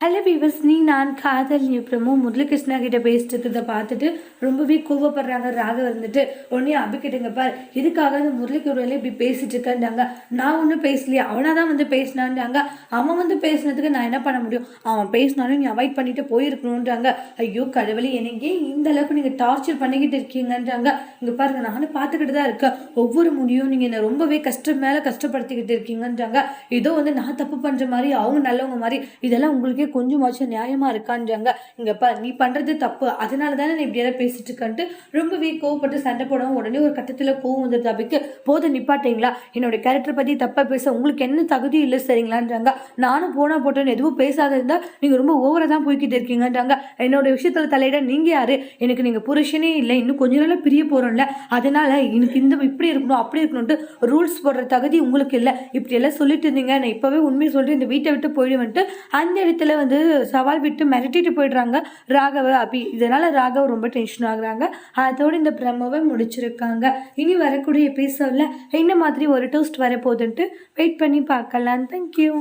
Hello viewers, நான் காதல் நியூப்ரமோ முரளிகிருஷ்ணா கிட்ட பேசிட்டு பார்த்துட்டு ரொம்பவே கோவப்படுறாங்க. ராகவ் வந்துட்டு உடனே அபிக்கிட்டங்க பார், இதுக்காக அந்த முரளிக்கு இப்படி பேசிட்டு இருக்காண்டாங்க. நான் ஒன்றும் பேசலையா, அவனாக தான் வந்து பேசினான்றாங்க. அவன் வந்து பேசினதுக்கு நான் என்ன பண்ண முடியும்? அவன் பேசினாலும் நீ அவாய்ட் பண்ணிட்டு போயிருக்கணுன்றாங்க. ஐயோ கடவுளே, எனக்கு இந்த அளவுக்கு நீங்கள் டார்ச்சர் பண்ணிக்கிட்டு இருக்கீங்கன்றாங்க. இங்கே பாருங்க, நானும் பார்த்துக்கிட்டு தான் இருக்கேன். ஒவ்வொரு முடியும் நீங்கள் என்னை ரொம்பவே மேலே கஷ்டப்படுத்திக்கிட்டு இருக்கீங்கன்றாங்க. ஏதோ வந்து நான் தப்பு பண்ணுற மாதிரி, அவங்க நல்லவங்க மாதிரி, இதெல்லாம் உங்களுக்கே கொஞ்சமாச்சும் நியாயமா இருக்கான்றாங்க. இங்கப்பா, நீ பண்றது தப்பு, அதனால தானே நான் இப்படியெல்லாம் பேசிட்டு இருக்கேன்ட்டு ரொம்பவே கோவப்பட்டு சண்டை போடவும் உடனே ஒரு கட்டத்தில் கோவம் வந்துடுது அபிக்கு. போதை நிப்பாட்டீங்களா? என்னோட கேரக்டர் பற்றி தப்பாக பேச உங்களுக்கு என்ன தகுதி இல்லை சரிங்களான்றாங்க. நானும் போனா போட்டேன்னு எதுவும் பேசாத இருந்தா நீங்கள் ரொம்ப ஓவராக தான் போய்கிட்டு இருக்கீங்கன்றாங்க. என்னோட விஷயத்தில் தலையிட நீங்கள் யாரு? எனக்கு நீங்கள் புருஷனே இல்லை, இன்னும் கொஞ்ச நாள் பிரிய போகிறோம்ல, அதனால எனக்கு இந்த இப்படி இருக்கணும் அப்படி இருக்கணும்ட்டு ரூல்ஸ் போடுற தகுதி உங்களுக்கு இல்லை. இப்படியெல்லாம் சொல்லிட்டு இருந்தீங்க, நான் இப்போவே உண்மையை சொல்லிட்டு இந்த வீட்டை விட்டு போயிடுவேன்ட்டு அந்த இடத்துல வந்து சவால் விட்டு மிரட்டிட்டு போயிடுறாங்க ராகவ அபி. இதனால ராகவ் ரொம்ப டென்ஷன் ஆகுறாங்க. அதோடு இந்த ப்ரமோவை முடிச்சிருக்காங்க. இனி வரக்கூடிய எபிசோட்ல என்ன மாதிரி ஒரு டோஸ்ட் வரப்போகுதுன்ட்டு வெயிட் பண்ணி பார்க்கலாம். தேங்க்யூ.